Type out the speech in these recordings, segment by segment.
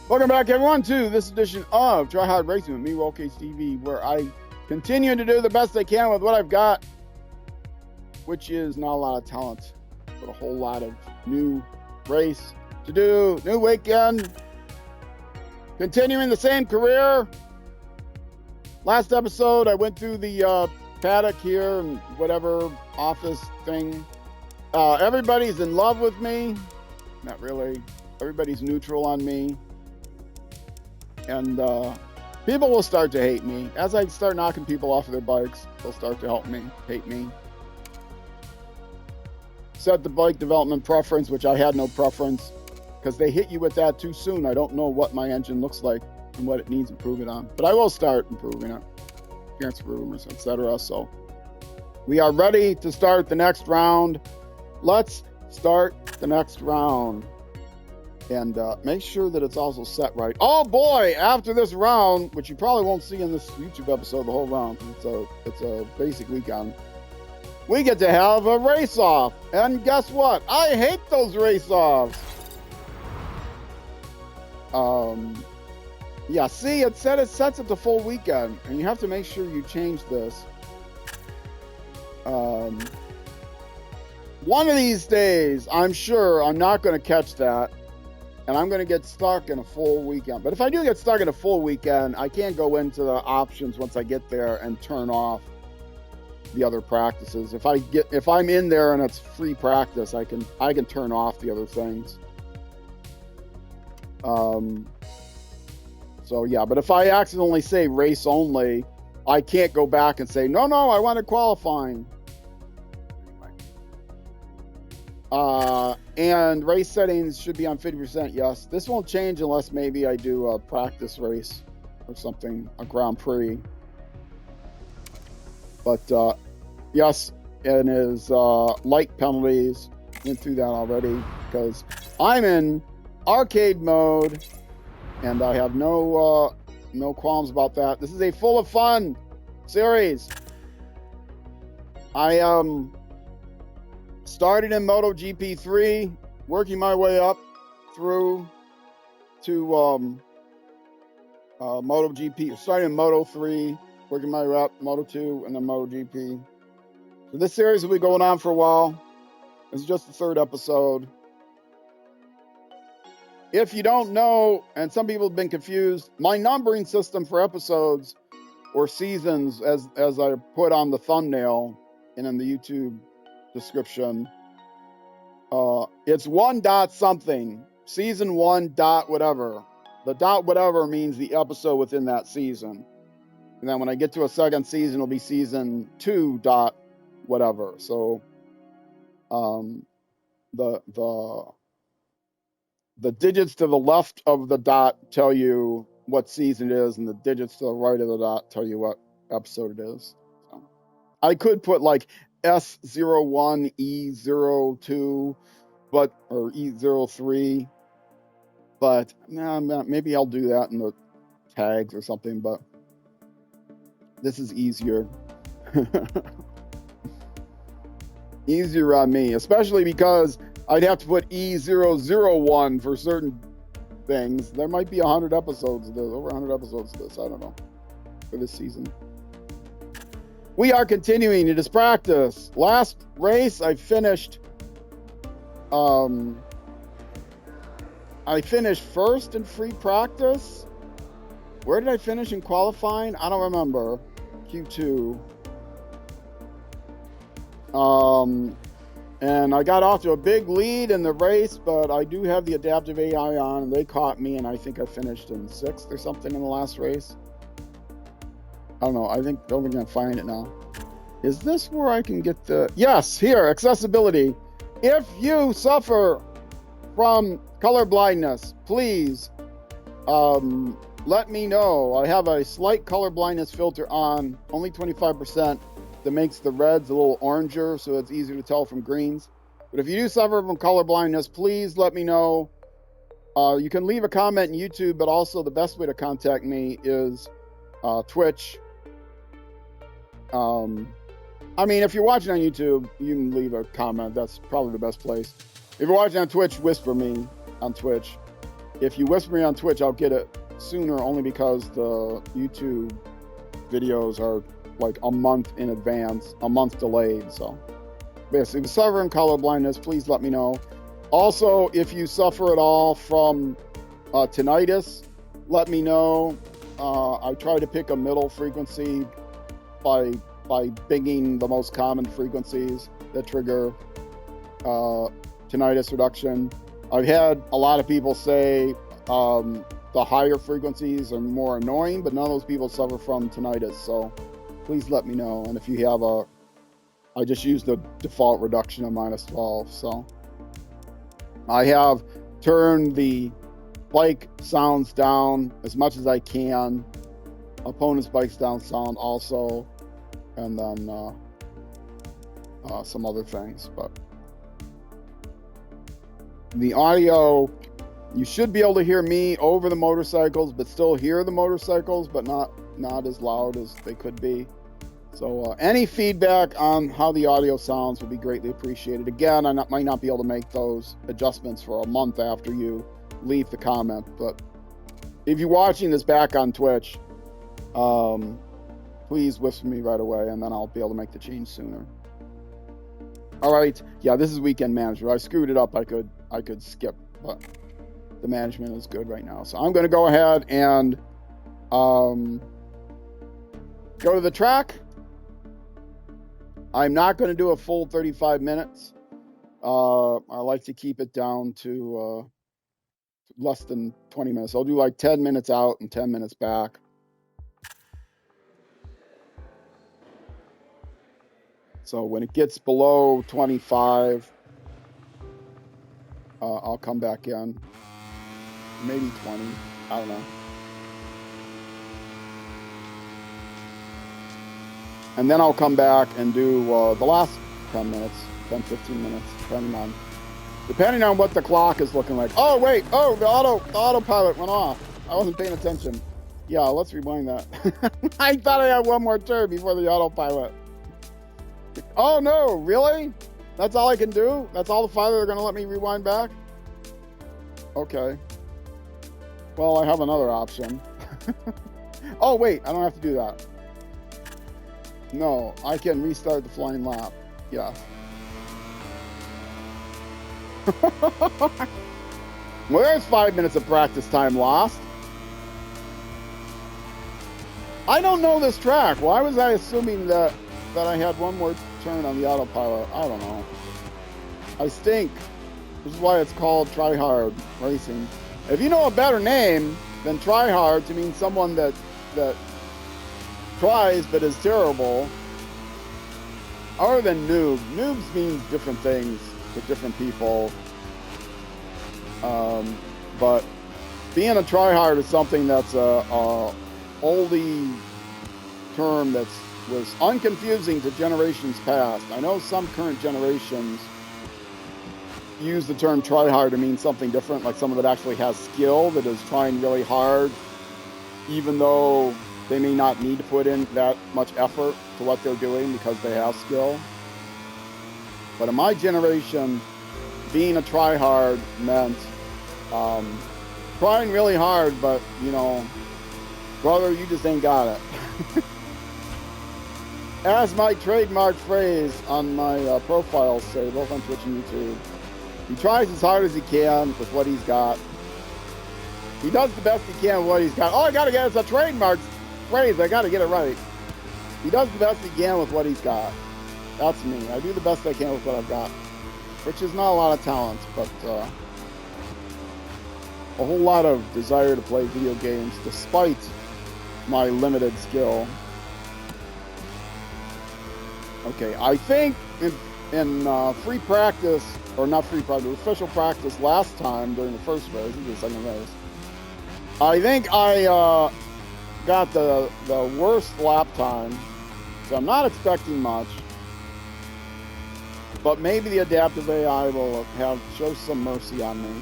Welcome back, everyone, to this edition of Try Hard Racing with me, Roll Case TV, where I continue to do the best I can with what I've got, which is not a lot of talent, but a whole lot of new race to do, new weekend, continuing the same career. Last episode, I went through the paddock here and whatever office thing. Everybody's in love with me. Not really. Everybody's neutral on me. And people will start to hate me. As I start knocking people off of their bikes, they'll start to hate me. Set the bike development preference, which I had no preference, because they hit you with that too soon. I don't know what my engine looks like and what it needs improvement on. But I will start improving it. Appearance improvements, etc. So we are ready to start the next round. Let's start the next round. And make sure that it's also set right. Oh boy, after this round, which you probably won't see in this YouTube episode the whole round, it's a basic weekend, we get to have a race off. And guess what? I hate those race offs. Yeah, see, it sets it the full weekend, and you have to make sure you change this. One of these days, I'm sure I'm not going to catch that. And I'm going to get stuck in a full weekend. But if I do get stuck in a full weekend, I can't go into the options once I get there and turn off the other practices. If I'm in there and it's free practice, I can turn off the other things. So yeah, but if I accidentally say race only, I can't go back and say, no, I wanted qualifying. And race settings should be on 50%. Yes, this won't change unless maybe I do a practice race or something, a Grand Prix. But yes, and his light penalties, went through that already because I'm in arcade mode and I have no qualms about that. This is a full of fun series. I started in MotoGP 3, working my way up through to MotoGP. Starting in Moto3, working my way up, Moto2, and then MotoGP. So this series will be going on for a while. This is just the third episode. If you don't know, and some people have been confused, my numbering system for episodes or seasons, as I put on the thumbnail and in the YouTube description, it's 1 dot something, season 1 dot whatever. The dot whatever means the episode within that season, and then when I get to a second season, it'll be season 2 dot whatever. So the digits to the left of the dot tell you what season it is, and the digits to the right of the dot tell you what episode it is. So I could put like S01, E02, or E03, but maybe I'll do that in the tags or something, but this is easier. Easier on me, especially because I'd have to put E001 for certain things. There might be 100 episodes of this, over 100 episodes of this, I don't know, for this season. We are continuing. It is practice. Last race, I finished first in free practice. Where did I finish in qualifying? I don't remember. Q2. And I got off to a big lead in the race, but I do have the adaptive AI on, and they caught me, and I think I finished in 6th or something in the last race. I don't know. I don't think I can find it now. Is this where I can get the... Yes, here, accessibility. If you suffer from color blindness, please let me know. I have a slight color blindness filter on, only 25%, that makes the reds a little oranger, so it's easier to tell from greens. But if you do suffer from color blindness, please let me know. You can leave a comment in YouTube, but also the best way to contact me is Twitch. I mean, if you're watching on YouTube, you can leave a comment. That's probably the best place. If you're watching on Twitch, whisper me on Twitch. if you whisper me on Twitch, I'll get it sooner, only because the YouTube videos are like a month in advance, a month delayed. So basically, if you suffer from color blindness, please let me know. Also, if you suffer at all from tinnitus, let me know. I try to pick a middle frequency by picking the most common frequencies that trigger tinnitus reduction. I've had a lot of people say the higher frequencies are more annoying, but none of those people suffer from tinnitus. So please let me know. And if you have I just use the default reduction of -12. So I have turned the bike sounds down as much as I can. Opponent's bikes down sound also, and then some other things. But the audio, you should be able to hear me over the motorcycles, but still hear the motorcycles, but not as loud as they could be. So any feedback on how the audio sounds would be greatly appreciated. Again, I might not be able to make those adjustments for a month after you leave the comment, but if you're watching this back on Twitch, please whisper me right away, and then I'll be able to make the change sooner. All right, yeah, this is Weekend Manager. I screwed it up. I could skip, but the management is good right now. So I'm going to go ahead and go to the track. I'm not going to do a full 35 minutes. I like to keep it down to less than 20 minutes. I'll do like 10 minutes out and 10 minutes back. So when it gets below 25, I'll come back in. Maybe 20. I don't know. And then I'll come back and do the last 10 minutes, 10, 15 minutes, depending on what the clock is looking like. Oh, wait. Oh, the autopilot went off. I wasn't paying attention. Yeah, let's rewind that. I thought I had one more turn before the autopilot. Oh, no, really? That's all I can do? That's all the 5 that are going to let me rewind back? Okay. Well, I have another option. Oh, wait, I don't have to do that. No, I can restart the flying lap. Yeah. Well, there's 5 minutes of practice time lost. I don't know this track. Why was I assuming that I had one more turn on the autopilot? I don't know. I stink. This is why it's called Try Hard Racing. If you know a better name than Try Hard to mean someone that tries but is terrible, other than noob. Noobs means different things to different people. But being a tryhard is something that's a oldie term that was unconfusing to generations past. I know some current generations use the term tryhard to mean something different, like someone that actually has skill, that is trying really hard, even though they may not need to put in that much effort to what they're doing because they have skill. But in my generation, being a tryhard meant trying really hard, but, you know, brother, you just ain't got it. As my trademark phrase on my profiles say, both on Twitch and YouTube, he tries as hard as he can with what he's got. He does the best he can with what he's got. Oh, I gotta get it. It's a trademark phrase. I gotta get it right. He does the best he can with what he's got. That's me. I do the best I can with what I've got, which is not a lot of talent, but a whole lot of desire to play video games despite my limited skill. Okay, I think in free practice, or not free practice, official practice last time during the first race, the second race, I think I got the worst lap time, so I'm not expecting much. But maybe the adaptive AI will show some mercy on me.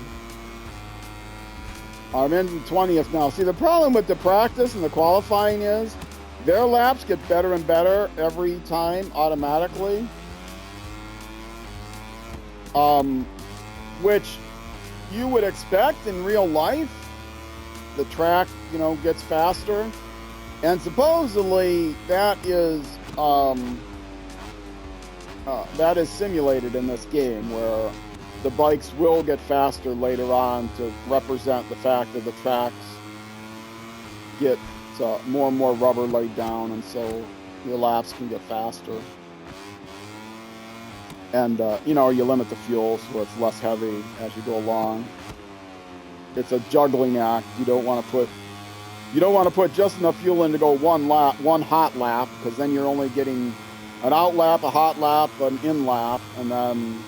I'm in 20th now. See, the problem with the practice and the qualifying is their laps get better and better every time automatically. Which you would expect in real life, the track, you know, gets faster. And supposedly that is simulated in this game, where the bikes will get faster later on to represent the fact that the tracks get more and more rubber laid down, and so your laps can get faster. And you know, you limit the fuel so it's less heavy as you go along. It's a juggling act. You don't want to put just enough fuel in to go one hot lap, because then you're only getting an out lap, a hot lap, an in lap, and then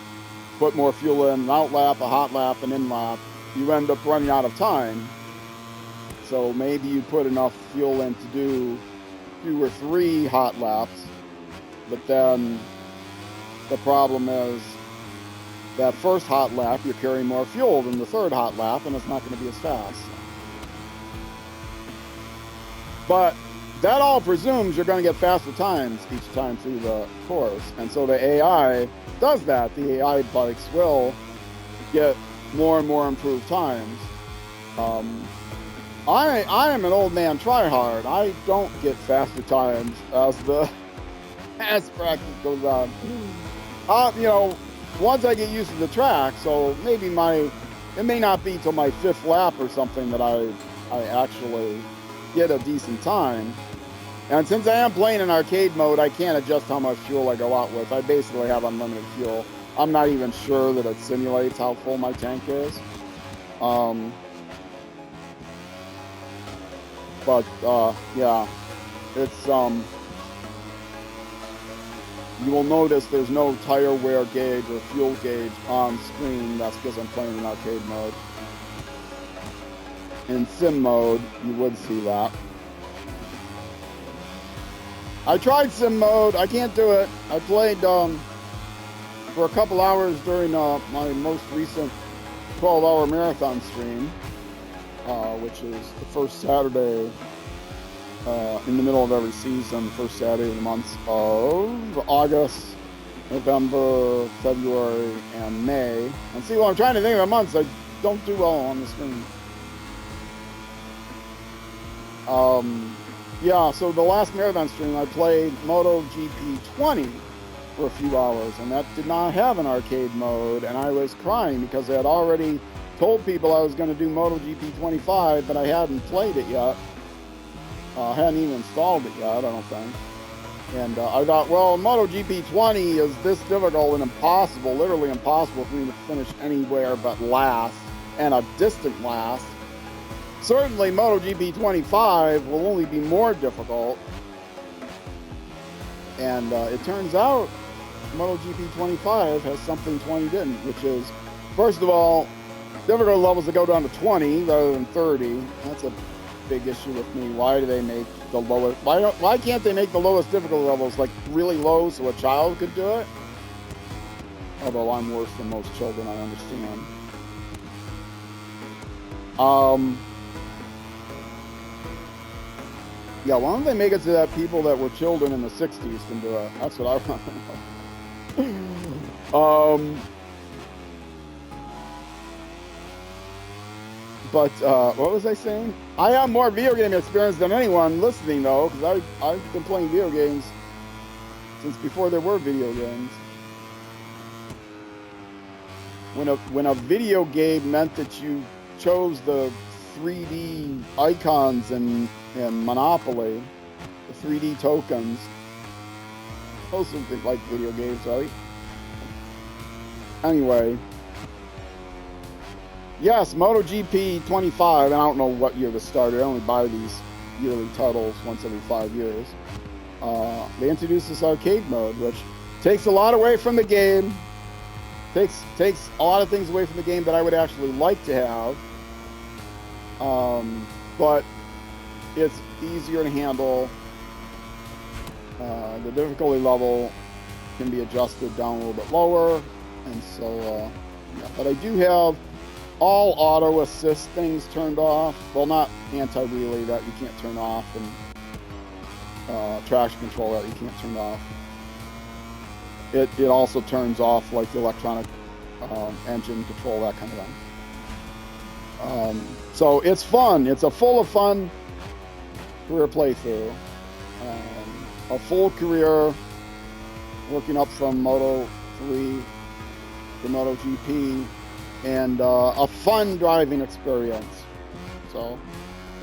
put more fuel in, an out lap, a hot lap, an in lap. You end up running out of time. So maybe you put enough fuel in to do 2 or 3 hot laps, but then the problem is that first hot lap, you're carrying more fuel than the third hot lap, and it's not going to be as fast. But that all presumes you're going to get faster times each time through the course. And so the AI does that. The AI bikes will get more and more improved times. I am an old man tryhard. I don't get faster times as practice goes on. You know, once I get used to the track, so maybe it may not be till my 5th lap or something that I actually get a decent time. And since I am playing in arcade mode, I can't adjust how much fuel I go out with. I basically have unlimited fuel. I'm not even sure that it simulates how full my tank is. Yeah, it's you will notice there's no tire wear gauge or fuel gauge on screen. That's because I'm playing in arcade mode. In sim mode, you would see that. I tried sim mode. I can't do it. I played for a couple hours during my most recent 12-hour marathon stream, which is the first Saturday in the middle of every season, first Saturday of the months of August, November, February, and May. And see, when I'm trying to think of the months, I don't do well on the screen. Yeah, so the last marathon stream, I played MotoGP 20 for a few hours, and that did not have an arcade mode, and I was crying because I had already told people I was going to do MotoGP 25, but I hadn't played it yet. I hadn't even installed it yet, I don't think. And I thought, well, MotoGP 20 is this difficult and impossible, literally impossible for me to finish anywhere but last, and a distant last. Certainly MotoGP 25 will only be more difficult. And it turns out MotoGP 25 has something 20 didn't, which is, first of all, difficulty levels that go down to 20 rather than 30. That's a big issue with me. Why do they make the lowest? Why can't they make the lowest difficulty levels like really low so a child could do it? Although I'm worse than most children, I understand. Yeah, why don't they make it so that people that were children in the 60s can do it? That's what I want to know. But what was I saying? I have more video game experience than anyone listening, though, because I've been playing video games since before there were video games. When a video game meant that you chose the 3D icons and Monopoly, the 3D tokens. Most of them like video games, right? Anyway. Yes, MotoGP 25, and I don't know what year this started. I only buy these yearly titles once every 5 years. They introduced this arcade mode, which takes a lot away from the game. Takes a lot of things away from the game that I would actually like to have. But it's easier to handle. The difficulty level can be adjusted down a little bit lower, and so yeah. But I do have all auto assist things turned off. Well, not anti-wheelie that you can't turn off, and traction control that you can't turn off. It also turns off like the electronic engine control, that kind of thing. So it's fun. It's a full of fun career playthrough. A full career working up from Moto3 to MotoGP, and a fun driving experience. So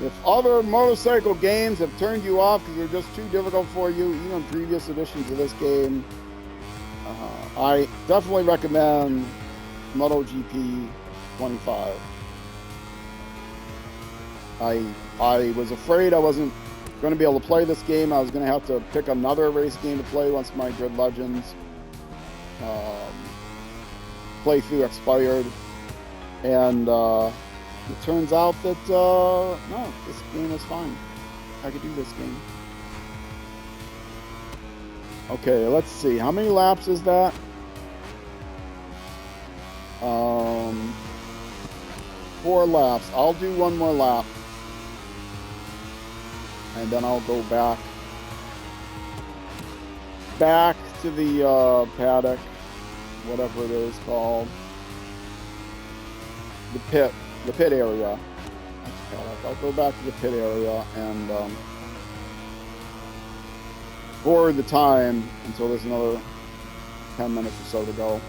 if other motorcycle games have turned you off because they're just too difficult for you, even previous editions of this game, I definitely recommend MotoGP 25. I was afraid I wasn't going to be able to play this game. I was going to have to pick another race game to play once my Grid Legends playthrough expired, and it turns out that no, this game is fine. I could do this game. Okay, let's see. How many laps is that? 4 laps. I'll do one more lap, and then I'll go back to the paddock, whatever it is called, the pit area. I'll go back to the pit area and forward the time until there's another 10 minutes or so to go.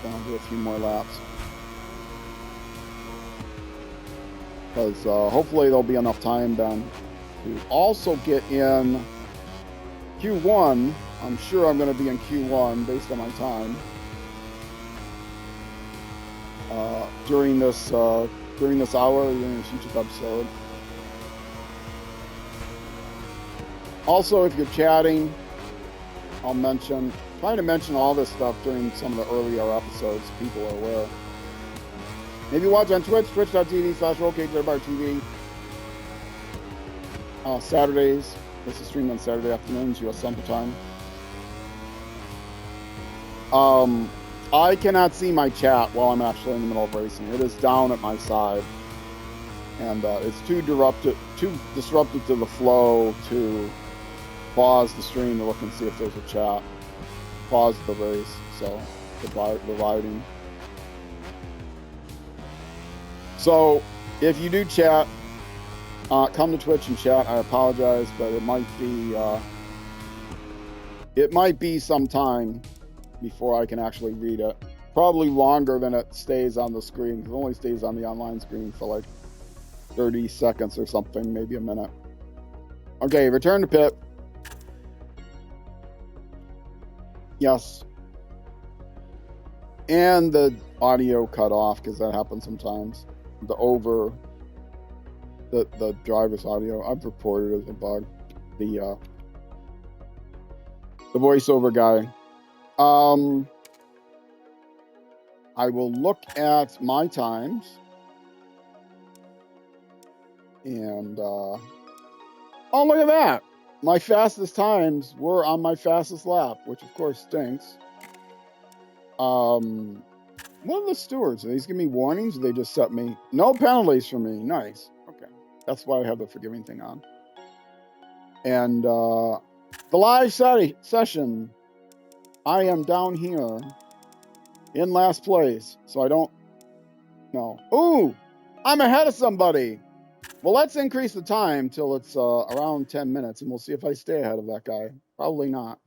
Then I'll do a few more laps, because hopefully there'll be enough time then to also get in Q1. I'm sure I'm going to be in Q1 based on my time during this hour, during this YouTube episode. Also, if you're chatting, I'll try to mention all this stuff during some of the earlier episodes so people are aware. Maybe watch on Twitch, twitch.tv/RollCageRBarTV. Saturdays. This is streamed on Saturday afternoons, US Central Time. I cannot see my chat while I'm actually in the middle of racing. It is down at my side, and it's too disruptive to the flow to pause the stream to look and see if there's a chat. Pause the race, so the riding. So if you do chat, come to Twitch and chat. I apologize, but it might be some time before I can actually read it. Probably longer than it stays on the screen. It only stays on the online screen for like 30 seconds or something, maybe a minute. Okay, return to pit. Yes. And the audio cut off, because that happens sometimes. The driver's audio, I've reported as a bug. The voiceover guy. I will look at my times, and oh, look at that! My fastest times were on my fastest lap, which of course stinks. What are the stewards? Are these giving me warnings, or they just set me? No penalties for me. Nice. Okay. That's why I have the forgiving thing on. And the live session, I am down here in last place, so I don't know. Ooh, I'm ahead of somebody. Well, let's increase the time till it's around 10 minutes, and we'll see if I stay ahead of that guy. Probably not.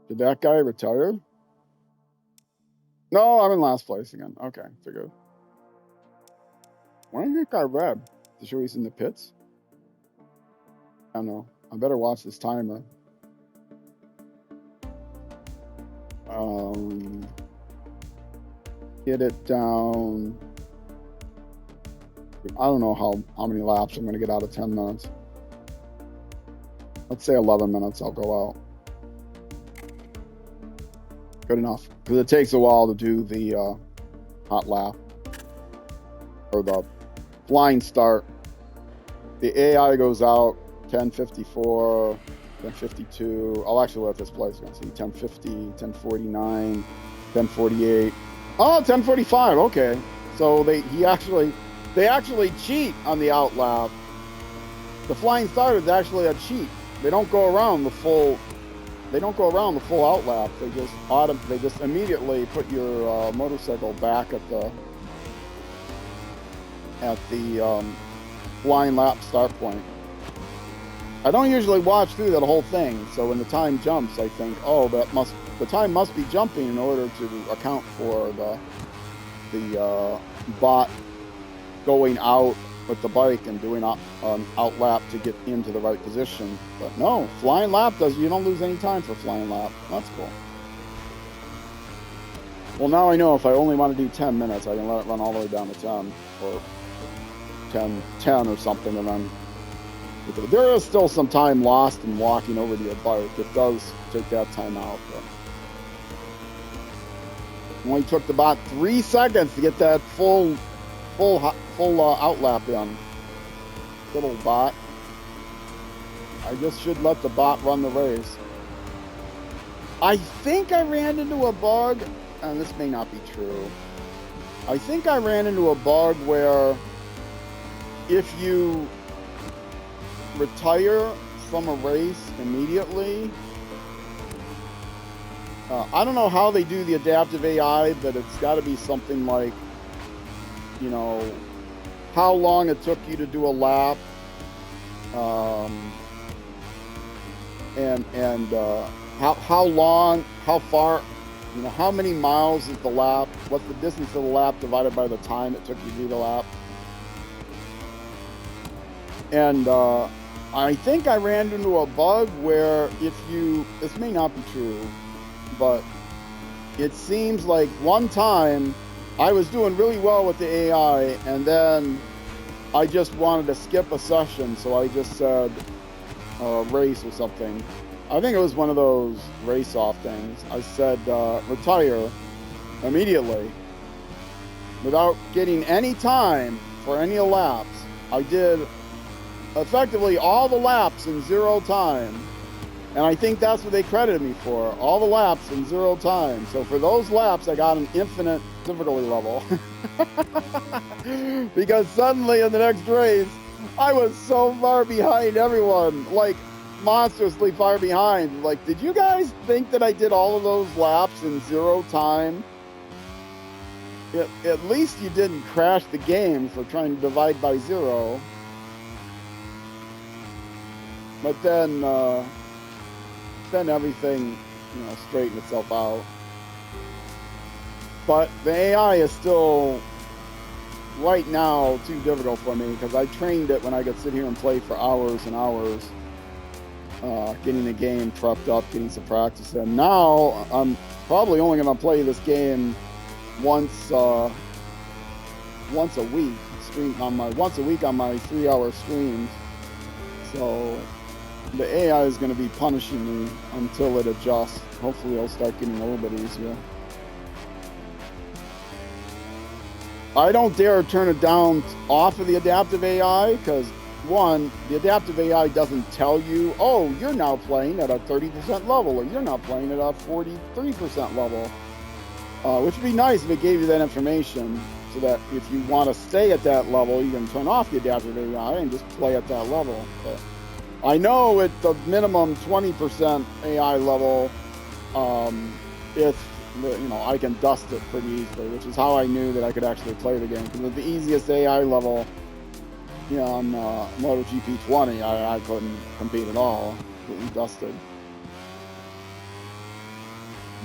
Did that guy retire? No, I'm in last place again. Okay, figured. Why didn't that guy red? To show he's in the pits? I don't know. I better watch this timer. Get it down. I don't know how many laps I'm going to get out of 10 minutes. Let's say 11 minutes, I'll go out. Good enough. Because it takes a while to do the hot lap. Or the flying start. The AI goes out 10:54, 10:52. I'll actually let this play. So you can see 10:50, 10:49, 10:48. Oh, 10:45. Okay. So they actually cheat on the out lap. The flying start is actually a cheat. they don't go around the full. They don't go around the full out lap. They just immediately put your motorcycle back at the flying lap start point. I don't usually watch through that whole thing, so when the time jumps, I think, oh, the time must be jumping in order to account for the bot going out with the bike and doing an out lap to get into the right position. But no, flying lap you don't lose any time for flying lap. That's cool. Well, now I know if I only want to do 10 minutes, I can let it run all the way down to 10 or 10 or something, and then there is still some time lost in walking over to your bike. It does take that time out, but only took the bot 3 seconds to get that full out lap in. Little bot. I just should let the bot run the race. I think I ran into a bug, and this may not be true. I think I ran into a bug where if you retire from a race immediately, I don't know how they do the adaptive AI, but it's got to be something like, you know, how long it took you to do a lap, and how long, how far, you know, how many miles is the lap, what's the distance of the lap divided by the time it took you to do the lap. And I think I ran into a bug where this may not be true, but it seems like one time I was doing really well with the AI, and then I just wanted to skip a session, so I just said race or something. I think it was one of those race-off things. I said retire immediately without getting any time for any laps. I did effectively all the laps in 0 time, and I think that's what they credited me for, all the laps in 0 time. So for those laps, I got an infinite difficulty level. Because suddenly in the next race, I was so far behind everyone, like monstrously far behind. Like, did you guys think that I did all of those laps in 0 time? At least you didn't crash the game for trying to divide by 0. But then everything, you know, straightened itself out. But the AI is still, right now, too difficult for me, because I trained it when I could sit here and play for hours and hours, getting the game prepped up, getting some practice in. Now, I'm probably only going to play this game once a week, once a week on my 3-hour streams. So the AI is going to be punishing me until it adjusts. Hopefully it'll start getting a little bit easier. I don't dare turn it down off of the adaptive AI, because one, the adaptive AI doesn't tell you, oh, you're now playing at a 30% level, or you're now playing at a 43% level. Which would be nice if it gave you that information, so that if you want to stay at that level, you can turn off the adaptive AI and just play at that level. But I know at the minimum 20% AI level, I can dust it pretty easily, which is how I knew that I could actually play the game. Because at the easiest AI level, you know, on MotoGP 20, I couldn't compete at all. Completely dusted.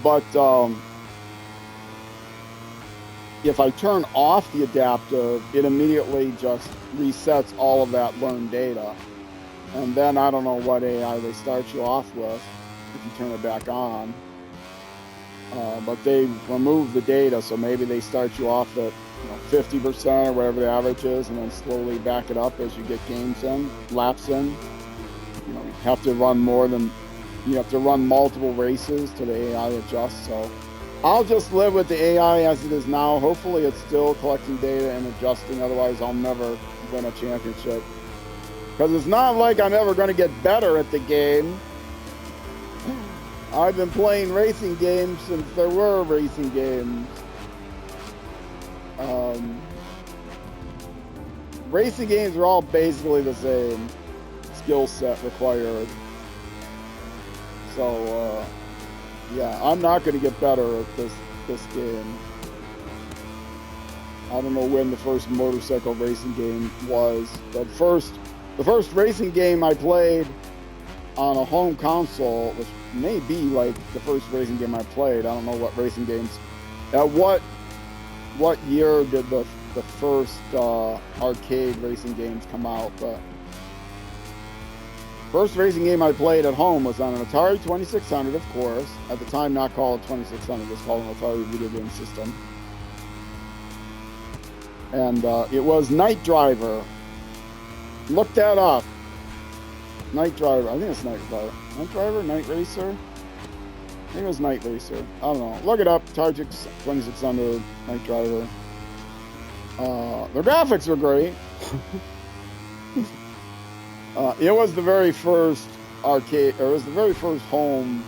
But if I turn off the adaptive, it immediately just resets all of that learned data. And then I don't know what AI they start you off with if you turn it back on. But they remove the data, so maybe they start you off at 50% or whatever the average is, and then slowly back it up as you get games in, laps in. You have to run multiple races till the AI adjusts. So I'll just live with the AI as it is now. Hopefully it's still collecting data and adjusting, otherwise I'll never win a championship. Because it's not like I'm ever going to get better at the game. I've been playing racing games since there were racing games. Racing games are all basically the same skill set required. So, yeah, I'm not going to get better at this game. I don't know when the first motorcycle racing game was. The first racing game I played on a home console, which may be like the first racing game I played. I don't know what racing games. At what year did the first arcade racing games come out? But first racing game I played at home was on an Atari 2600, of course. At the time, not called 2600, it was called an Atari video game system. And it was Night Driver. Look that up. Night Driver. I think it's Night Driver. Night Driver? Night Racer? I think it was Night Racer. I don't know. Look it up. Atari 2600, Night Driver. The graphics were great. It was the very first arcade, or it was the very first home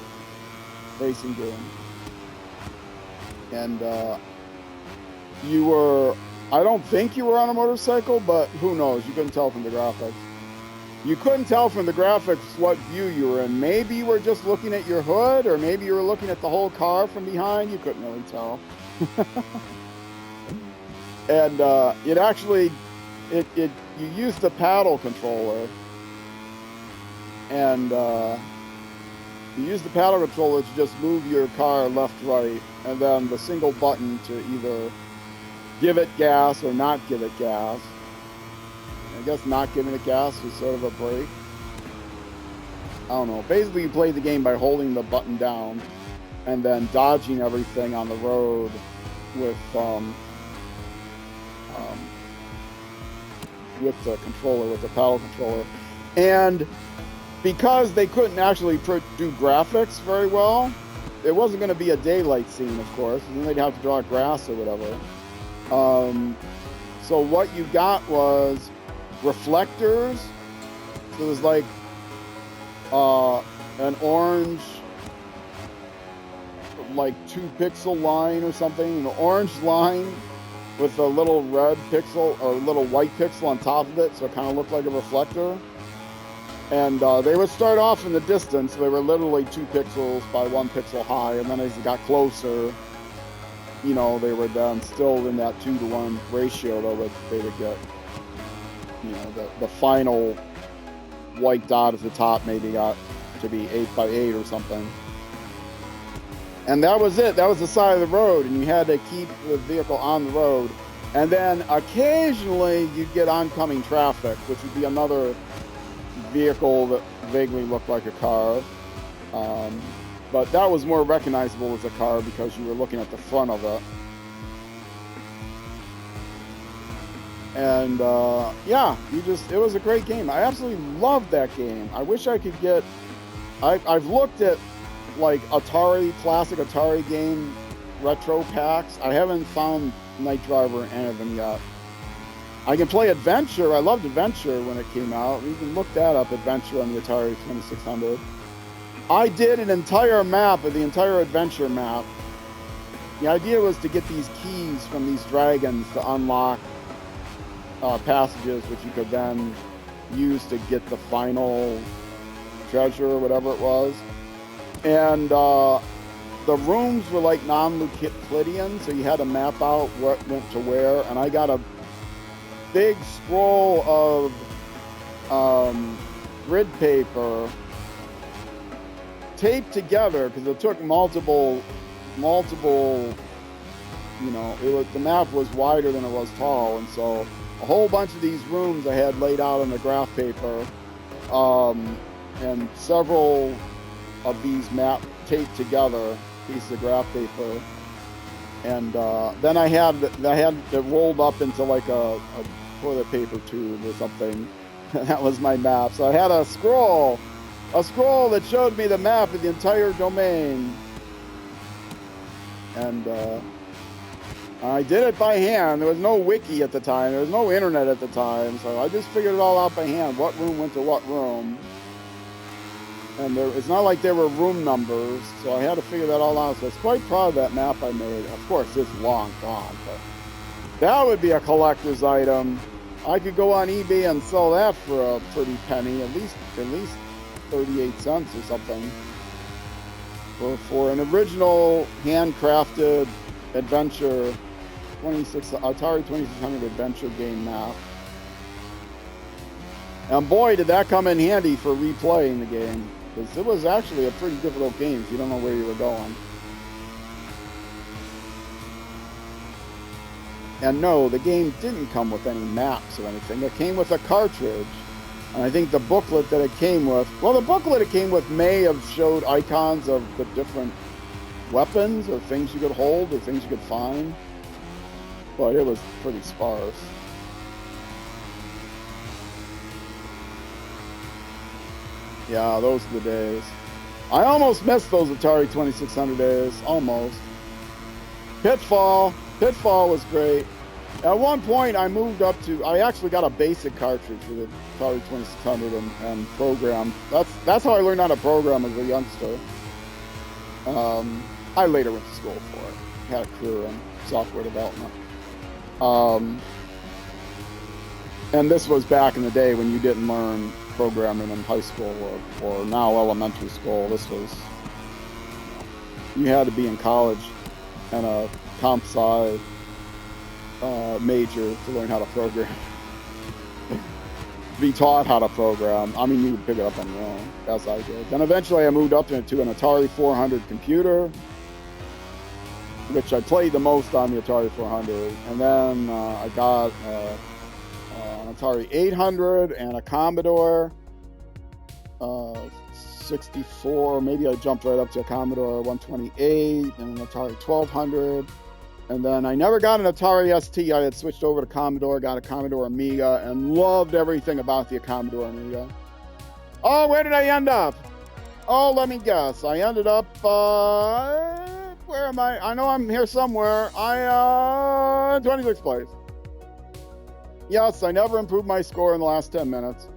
racing game. And you were, I don't think you were on a motorcycle, but who knows? You couldn't tell from the graphics. You couldn't tell from the graphics what view you were in. Maybe you were just looking at your hood, or maybe you were looking at the whole car from behind. You couldn't really tell. And it actually, you used the paddle controller. And you use the paddle controller to just move your car left, right, and then the single button to either give it gas or not give it gas. I guess not giving it gas was sort of a break. I don't know. Basically, you played the game by holding the button down and then dodging everything on the road with the controller, with the paddle controller. And because they couldn't actually do graphics very well, it wasn't going to be a daylight scene, of course, and then they'd have to draw grass or whatever. So what you got was reflectors. So it was like an orange, like 2-pixel line or something, an orange line with a little red pixel or a little white pixel on top of it, so it kind of looked like a reflector. And they would start off in the distance. They were literally 2 pixels by 1 pixel high, and then as it got closer, you know, they were then still in that 2-to-1 ratio that they would get, you know, the final white dot at the top maybe got to be 8 by 8 or something. And that was it. That was the side of the road, and you had to keep the vehicle on the road. And then occasionally you'd get oncoming traffic, which would be another vehicle that vaguely looked like a car. But that was more recognizable as a car because you were looking at the front of it. And yeah, it was a great game. I absolutely loved that game. I wish I could get, I've looked at like classic Atari game retro packs. I haven't found Night Driver in any of them yet. I can play Adventure. I loved Adventure when it came out. You can look that up, Adventure on the Atari 2600. I did an entire map of the entire Adventure map. The idea was to get these keys from these dragons to unlock passages, which you could then use to get the final treasure or whatever it was. And the rooms were like non-Euclidean, so you had to map out what went to where. And I got a big scroll of grid paper taped together because it took multiple, you know, the map was wider than it was tall, and so a whole bunch of these rooms I had laid out on the graph paper, and several of these map taped together pieces of graph paper, and then I had it rolled up into like a toilet paper tube or something. That was my map. So I had a scroll that showed me the map of the entire domain, and I did it by hand. There was no wiki at the time. There was no internet at the time, so I just figured it all out by hand. What room went to what room, and it's not like there were room numbers, so I had to figure that all out. So I was quite proud of that map I made. Of course, it's long gone, but that would be a collector's item. I could go on eBay and sell that for a pretty penny, at least 38 cents or something. for an original handcrafted adventure Atari 2600 adventure game map. And boy, did that come in handy for replaying the game, because it was actually a pretty difficult game if you don't know where you were going. And no, the game didn't come with any maps or anything. It came with a cartridge. And I think the booklet that it came with, well, the booklet it came with may have showed icons of the different weapons or things you could hold or things you could find. But it was pretty sparse. Yeah, those are the days. I almost missed those Atari 2600 days. Almost. Pitfall was great. At one point, I moved up to, I actually got a basic cartridge for the Atari 2600 and programmed. That's how I learned how to program as a youngster. I later went to school for it. Had a career in software development. And this was back in the day when you didn't learn programming in high school or now elementary school. This was, you had to be in college and a comp sci major to learn how to program. Be taught how to program. I mean, you would pick it up on your own, as I did. Then eventually I moved up to an Atari 400 computer, which I played the most on the Atari 400. And then I got an Atari 800 and a Commodore 64. Maybe I jumped right up to a Commodore 128 and an Atari 1200. And then I never got an Atari ST. I had switched over to Commodore, got a Commodore Amiga, and loved everything about the Commodore Amiga. Oh, where did I end up? Oh, let me guess. I ended up, where am I? I know I'm here somewhere. 26th place. Yes, I never improved my score in the last 10 minutes.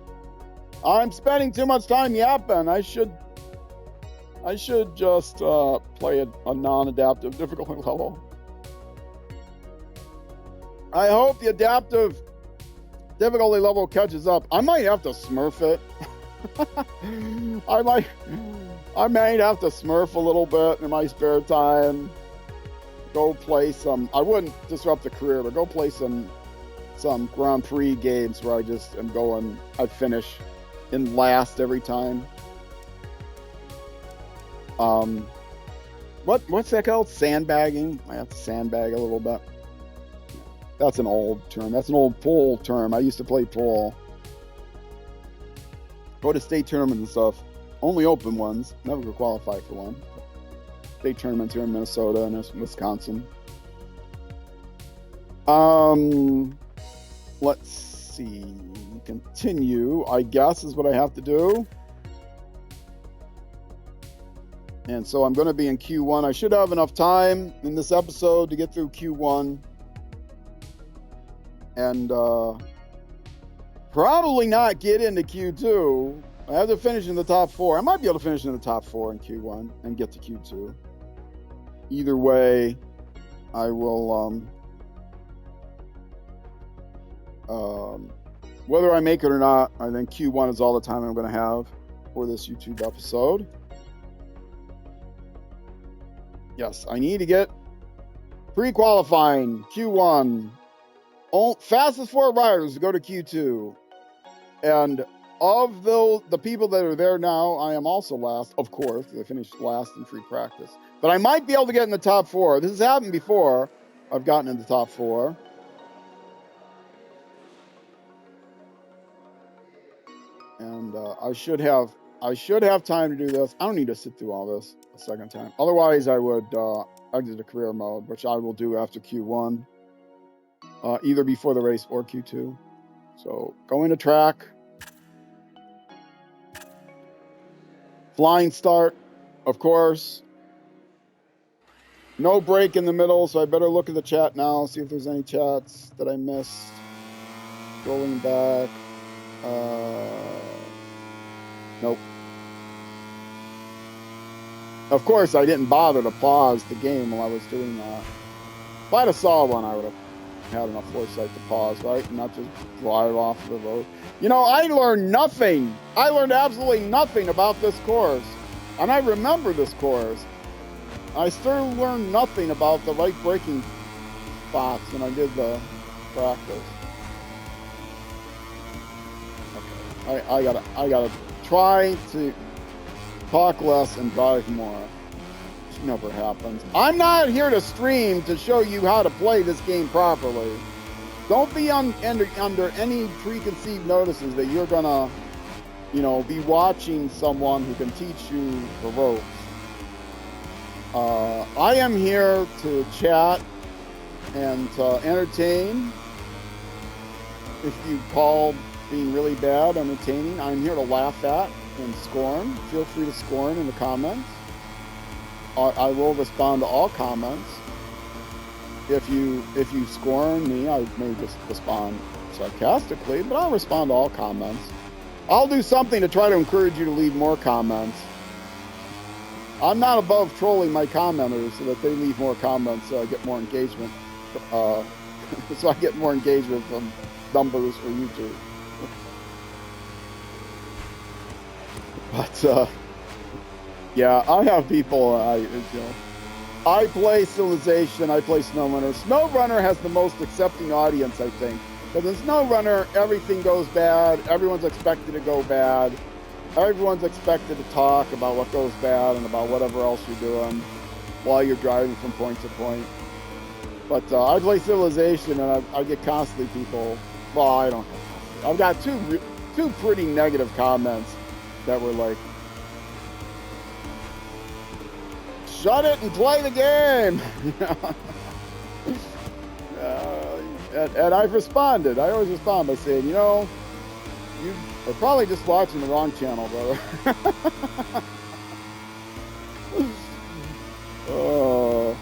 I'm spending too much time yapping. I should just play a non-adaptive difficulty level. I hope the adaptive difficulty level catches up. I might have to smurf it. I might have to smurf a little bit in my spare time. Go play some, I wouldn't disrupt the career, but go play some Grand Prix games where I just am going, I finish in last every time. What's that called? Sandbagging? I have to sandbag a little bit. That's an old term. That's an old pool term. I used to play pool. Go to state tournaments and stuff. Only open ones. Never could qualify for one. State tournaments here in Minnesota and Wisconsin. Let's see. Continue, I guess, is what I have to do. And so I'm going to be in Q1. I should have enough time in this episode to get through Q1. And probably not get into Q2. I have to finish in the top 4. I might be able to finish in the top 4 in Q1 and get to Q2. Either way, I will, whether I make it or not, I think Q1 is all the time I'm going to have for this YouTube episode. Yes, I need to get pre-qualifying Q1. Fastest 4 riders to go to Q2. And of the people that are there now, I am also last, of course. I finished last in free practice. But I might be able to get in the top 4. This has happened before. I've gotten in the top 4. And I should have time to do this. I don't need to sit through all this a second time. Otherwise, I would exit the career mode, which I will do after Q1. Either before the race or Q2. So going to track. Flying start, of course. No break in the middle, so I better look at the chat now, see if there's any chats that I missed. Scrolling back. Nope. Of course, I didn't bother to pause the game while I was doing that. If I'd have saw one, I would have had enough foresight to pause, right? And not just drive off the road. You know, I learned nothing. I learned absolutely nothing about this course And I remember this course. I still learned nothing about the right braking spots when I did the practice. Okay, I gotta try to talk less and drive more. Which never happens. I'm not here to stream to show you how to play this game properly. Don't be under any preconceived notices that you're gonna, you know, be watching someone who can teach you the ropes. I am here to chat and to entertain. If you call being really bad entertaining, I'm here to laugh at and scorn. Feel free to scorn in the comments. I will respond to all comments. If you scorn me, I may just respond sarcastically, but I'll respond to all comments. I'll do something to try to encourage you to leave more comments. I'm not above trolling my commenters so that they leave more comments so I get more engagement. So I get more engagement from numbers or YouTube. But yeah, I have people. I play Civilization. I play SnowRunner. SnowRunner has the most accepting audience, I think. Because in SnowRunner, everything goes bad. Everyone's expected to go bad. Everyone's expected to talk about what goes bad and about whatever else you're doing while you're driving from point to point. But I play Civilization, and I get constantly people. Well, I don't. I've got two pretty negative comments that were like, "Shut it and play the game." And I've responded. I always respond by saying, you know, you are probably just watching the wrong channel, brother. Oh.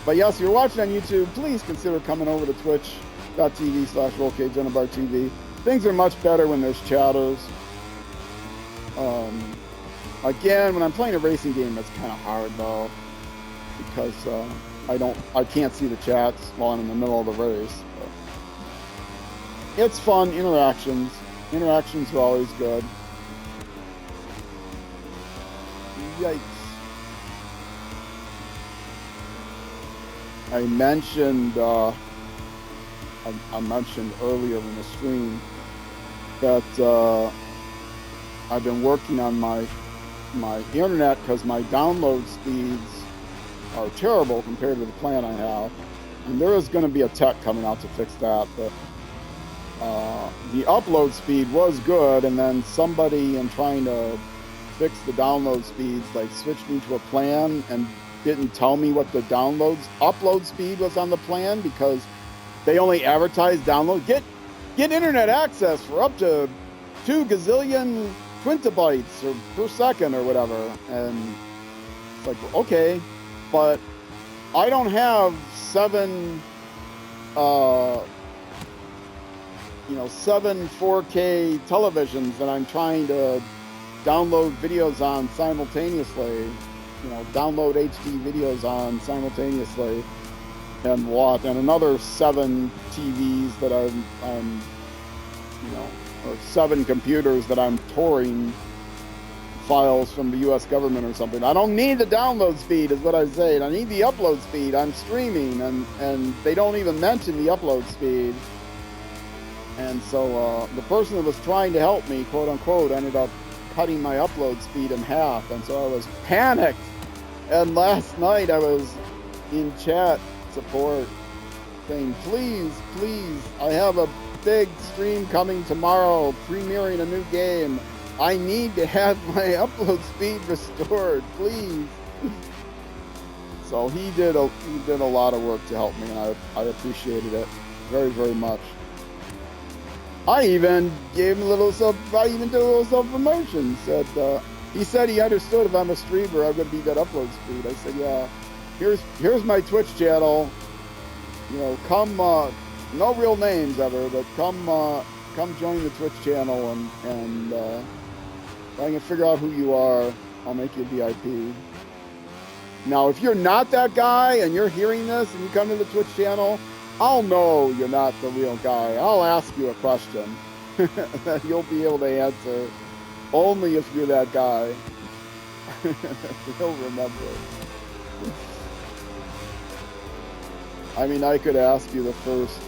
But yes, if you're watching on YouTube, please consider coming over to twitch.tv/RollCageOnTheBarTV. Things are much better when there's chatters. Again, when I'm playing a racing game, it's kind of hard though, because I can't see the chats while I'm in the middle of the race. But it's fun, interactions. Interactions are always good. Yikes. I mentioned earlier in the stream that I've been working on my internet because my download speeds are terrible compared to the plan I have, and there is going to be a tech coming out to fix that. But the upload speed was good, and then somebody in trying to fix the download speeds like switched me to a plan and didn't tell me what the upload speed was on the plan, because they only advertise download. Get internet access for up to 2 gazillion quintibytes or per second or whatever, and it's like, okay, but I don't have 7 4K televisions that I'm trying to download videos on simultaneously, download HD videos on simultaneously, and another 7 TVs that I'm or 7 computers that I'm touring files from the US government or something. I don't need the download speed is what I say. I need the upload speed. I'm streaming, and they don't even mention the upload speed. And so the person that was trying to help me, quote unquote, ended up cutting my upload speed in half. And so I was panicked. And last night I was in chat support saying, please, I have a big stream coming tomorrow, premiering a new game. I need to have my upload speed restored, please. So he did a lot of work to help me, and I appreciated it very, very much. I even gave him I even did a little self-promotion. He said he understood if I'm a streamer, I'm going to be that upload speed. I said, yeah, here's my Twitch channel. Come, no real names ever, but come join the Twitch channel, and if I can figure out who you are, I'll make you a VIP. Now, if you're not that guy and you're hearing this and you come to the Twitch channel, I'll know you're not the real guy. I'll ask you a question that you'll be able to answer Only if you're that guy. He'll remember. I mean, I could ask you the first,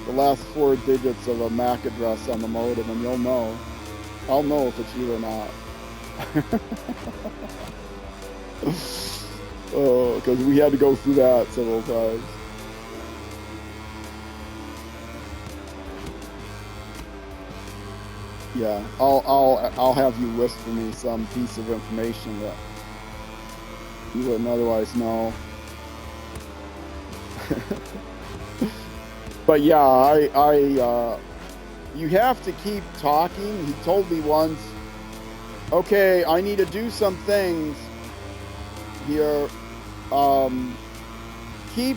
the last 4 digits of a MAC address on the modem, and you'll know. I'll know if it's you or not. Oh, because we had to go through that several times. Yeah, I'll have you list for me some piece of information that you wouldn't otherwise know. But yeah, you have to keep talking. He told me once, okay, I need to do some things here. Keep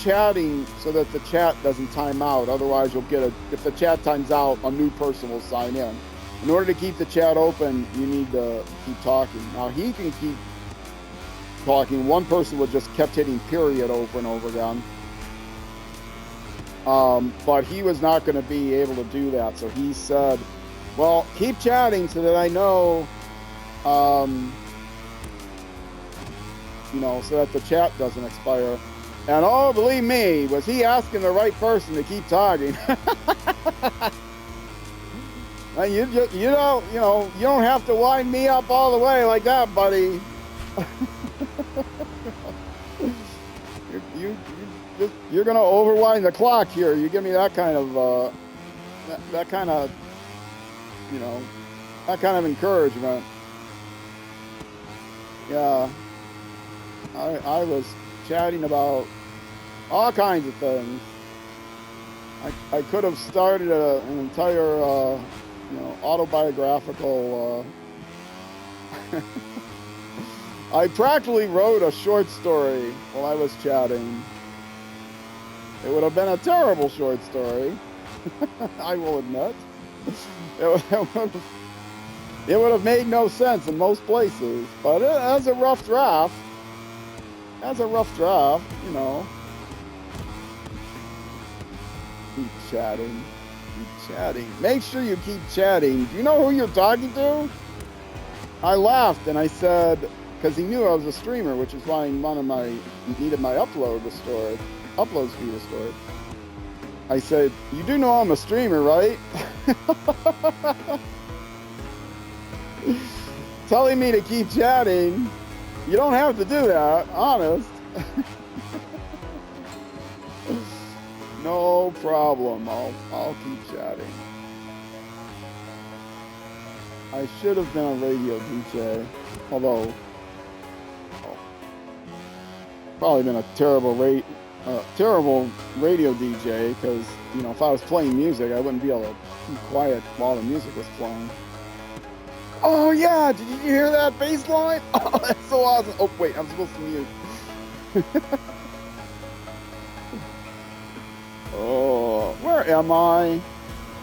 chatting so that the chat doesn't time out. Otherwise, you'll get if the chat times out, a new person will sign in. In order to keep the chat open, you need to keep talking. Now, he can keep talking. One person would just kept hitting period over and over again. But he was not going to be able to do that. So he said, well, keep chatting so that I know, so that the chat doesn't expire. And oh, believe me, was he asking the right person to keep talking? And you don't have to wind me up all the way like that, buddy. You're gonna overwind the clock here. You give me that kind of that kind of encouragement. Yeah, I was chatting about all kinds of things. I could have started an entire autobiographical. I practically wrote a short story while I was chatting. It would have been a terrible short story, I will admit. It would have made no sense in most places, but as a rough draft, Keep chatting. Make sure you keep chatting. Do you know who you're talking to? I laughed and I said, because he knew I was a streamer, which is why he needed my upload speed restored. I said, you do know I'm a streamer, right? Telling me to keep chatting. You don't have to do that, honest. No problem. I'll keep chatting. I should have been a radio DJ, although probably been a terrible radio DJ, because if I was playing music, I wouldn't be able to keep quiet while the music was playing. Oh yeah, did you hear that bass line? Oh, that's so awesome. Oh wait, I'm supposed to mute. Oh, where am I?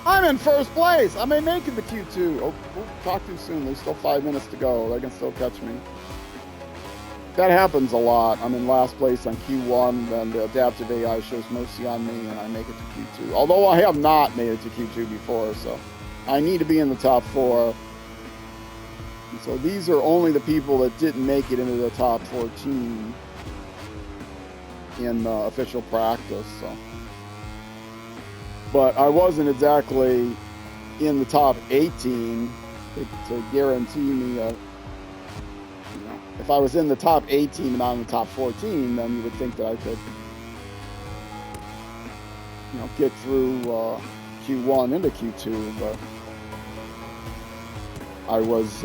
I'm in first place. I may make it to Q2. Oh, we'll talk too soon. There's still 5 minutes to go. They can still catch me. That happens a lot. I'm in last place on Q1, then the adaptive AI shows mercy on me, and I make it to Q2. Although I have not made it to Q2 before, so I need to be in the top 4. And so these are only the people that didn't make it into the top 14 in official practice. So. But I wasn't exactly in the top 18 to guarantee me if I was in the top 18 and not in the top 14, then you would think that I could, get through Q1 into Q2, but I was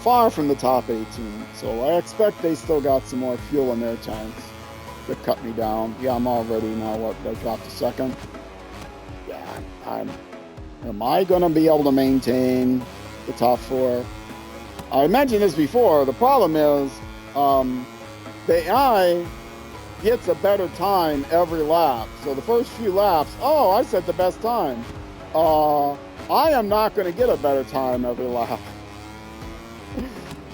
far from the top 18. So I expect they still got some more fuel in their tanks to cut me down. Yeah, I'm already now, I dropped a second. Am I going to be able to maintain the top 4? I mentioned this before. The problem is the AI gets a better time every lap. So the first few laps, I set the best time. I am not going to get a better time every lap.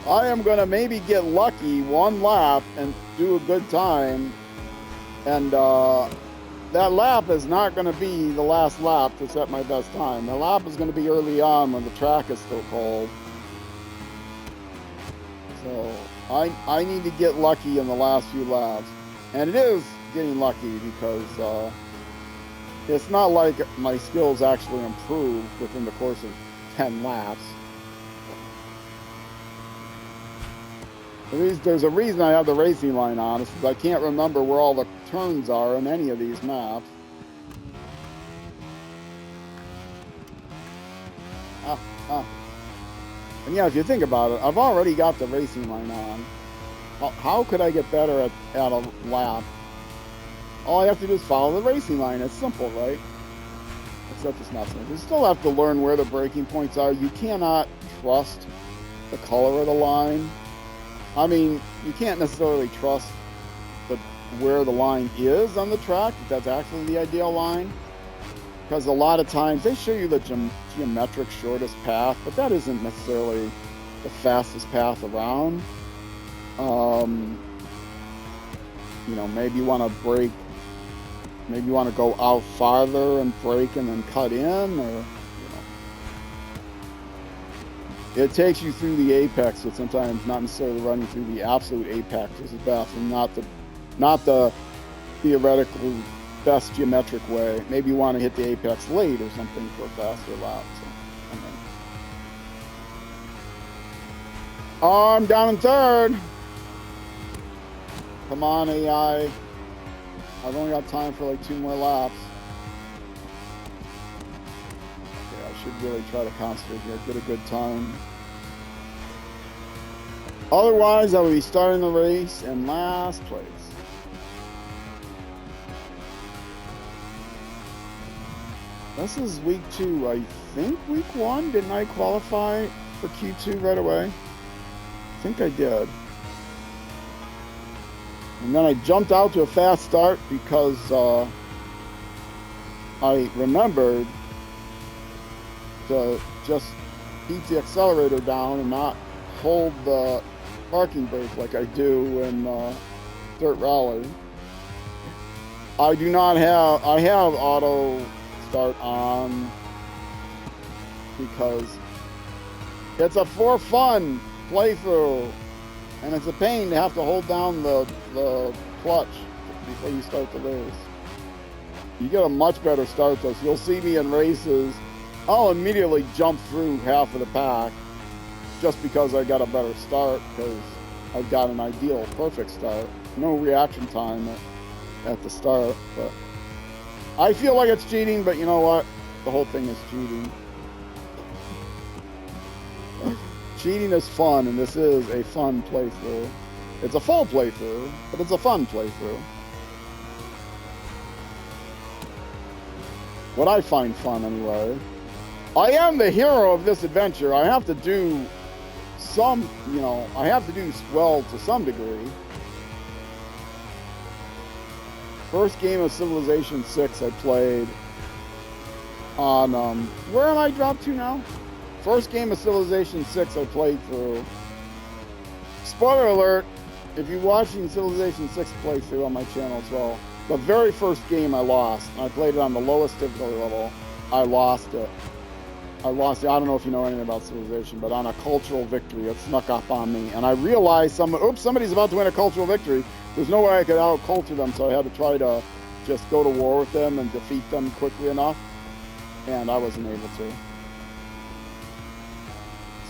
I am going to maybe get lucky one lap and do a good time, and that lap is not going to be the last lap to set my best time. The lap is going to be early on when the track is still cold. So I need to get lucky in the last few laps. And it is getting lucky because it's not like my skills actually improve within the course of 10 laps. There's a reason I have the racing line on. It's because I can't remember where all the turns are in any of these maps. And yeah, if you think about it, I've already got the racing line on. How could I get better at a lap? All I have to do is follow the racing line. It's simple, right? Except it's not simple. You still have to learn where the braking points are. You cannot trust the color of the line. I mean, you can't necessarily trust where the line is on the track, if that's actually the ideal line. Because a lot of times they show you the geometric shortest path, but that isn't necessarily the fastest path around. You know, maybe you want to brake, maybe you want to go out farther and brake and then cut in, or, you know. It takes you through the apex, but sometimes not necessarily running through the absolute apex is the best, and not the theoretical best geometric way. Maybe you want to hit the apex late or something for a faster lap. So, I'm down in third. Come on, AI. I've only got time for like 2 more laps. Okay, I should really try to concentrate here, get a good time. Otherwise, I will be starting the race in last place. This is week 2. I think week 1, didn't I qualify for Q2 right away? I think I did. And then I jumped out to a fast start because I remembered to just beat the accelerator down and not hold the parking brake like I do in Dirt Rally. I have auto start on because it's a for fun playthrough, and it's a pain to have to hold down the clutch before you start the race. You get a much better start though, so you'll see me in races, I'll immediately jump through half of the pack just because I got a better start, because I've got an ideal perfect start. No reaction time at the start, but I feel like it's cheating, but you know what? The whole thing is cheating. Cheating is fun, and this is a fun playthrough. It's a full playthrough, but it's a fun playthrough. What I find fun, anyway. I am the hero of this adventure. I have to do some, you know, I have to do well to some degree. First game of Civilization 6 I played on, where am I dropped to now? First game of Civilization 6 I played through. Spoiler alert, if you're watching Civilization 6 playthrough on my channel as well, the very first game I lost. I played it on the lowest difficulty level. I lost it. I don't know if you know anything about Civilization, but on a cultural victory, it snuck up on me. And I realized somebody's about to win a cultural victory. There's no way I could out-culture them, so I had to try to just go to war with them and defeat them quickly enough. And I wasn't able to.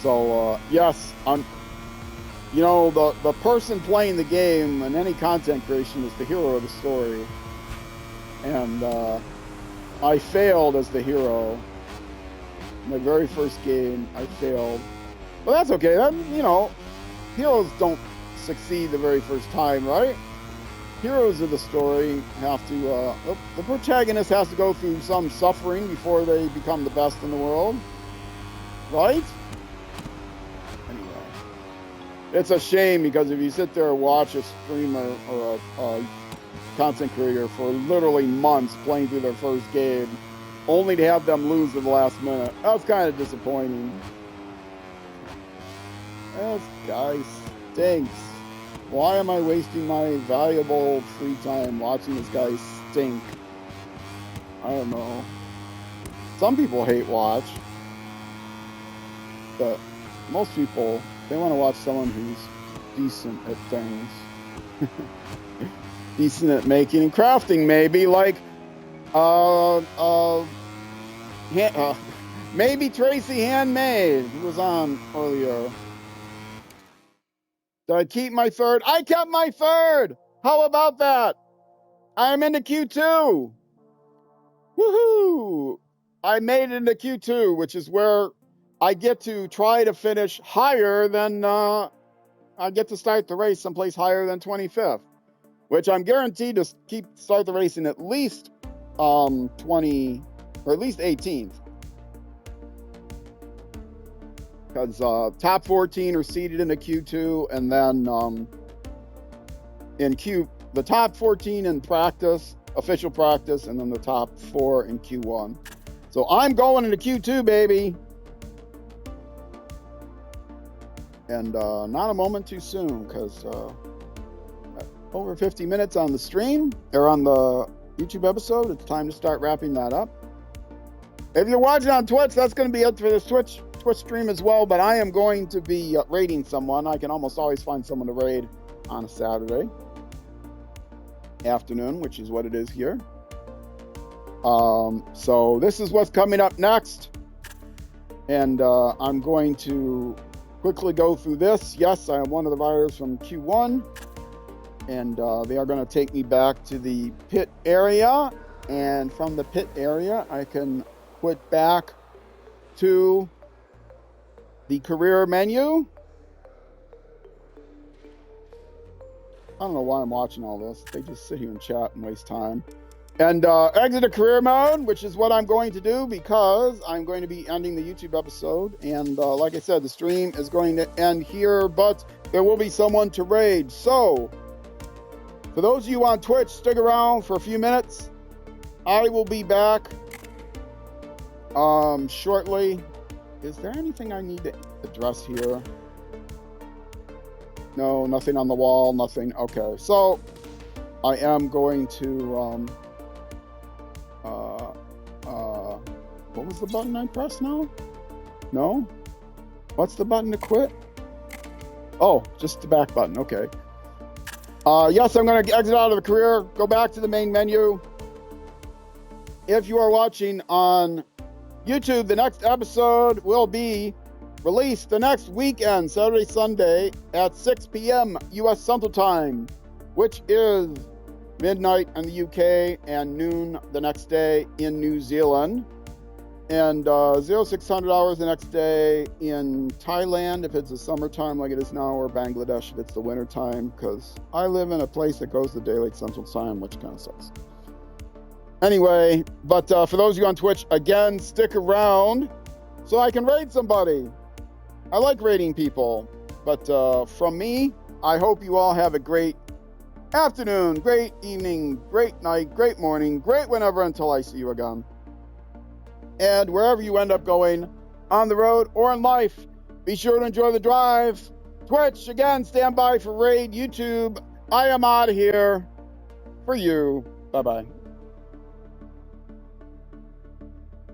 So, yes, you know, the person playing the game in any content creation is the hero of the story. And I failed as the hero. My very first game, I failed. But that's okay. You know, heroes don't succeed the very first time, right? Heroes of the story have to, the protagonist has to go through some suffering before they become the best in the world. Right? Anyway. It's a shame, because if you sit there and watch a streamer or a content creator for literally months playing through their first game, only to have them lose at the last minute, that's kind of disappointing. This guy stinks. Why am I wasting my valuable free time watching this guy stink? I don't know. Some people hate watch, but most people, they want to watch someone who's decent at things. Decent at making and crafting, maybe, like maybe Tracy Handmade, who was on earlier. Did I keep my third? I kept my third! How about that? I'm into Q2. Woohoo! I made it into Q2, which is where I get to try to finish higher than, I get to start the race someplace higher than 25th, which I'm guaranteed to start the race in at least 20, or at least 18th. Because top 14 are seeded into Q2, and then the top 14 in practice, official practice, and then the top 4 in Q1. So I'm going into Q2, baby. And not a moment too soon, because over 50 minutes on the stream, or on the YouTube episode. It's time to start wrapping that up. If you're watching on Twitch, that's going to be it for this Twitch stream as well, but I am going to be raiding someone. I can almost always find someone to raid on a Saturday afternoon, which is what it is here. So this is what's coming up next, and I'm going to quickly go through this. Yes, I am one of the riders from Q1, and they are going to take me back to the pit area, and from the pit area I can quit back to the career menu. I don't know why I'm watching all this. They just sit here and chat and waste time. And exit a career mode, which is what I'm going to do, because I'm going to be ending the YouTube episode. And like I said, the stream is going to end here, but there will be someone to raid. So for those of you on Twitch, stick around for a few minutes. I will be back shortly. Is there anything I need to address here? No, nothing on the wall, nothing. Okay, so I am going to what was the button I pressed now? No? What's the button to quit? Oh, just the back button. Okay. Yes, I'm going to exit out of the career, go back to the main menu. If you are watching on YouTube, the next episode will be released the next weekend, Saturday, Sunday at 6 p.m. U.S. Central Time, which is midnight in the UK and noon the next day in New Zealand, and 0600 hours the next day in Thailand if it's the summertime like it is now, or Bangladesh if it's the winter time, because I live in a place that goes to daylight Central Time, which kind of sucks. Anyway, but for those of you on Twitch, again, stick around so I can raid somebody. I like raiding people, but from me, I hope you all have a great afternoon, great evening, great night, great morning, great whenever until I see you again. And wherever you end up going, on the road or in life, be sure to enjoy the drive. Twitch, again, stand by for raid. YouTube, I am out of here for you. Bye-bye.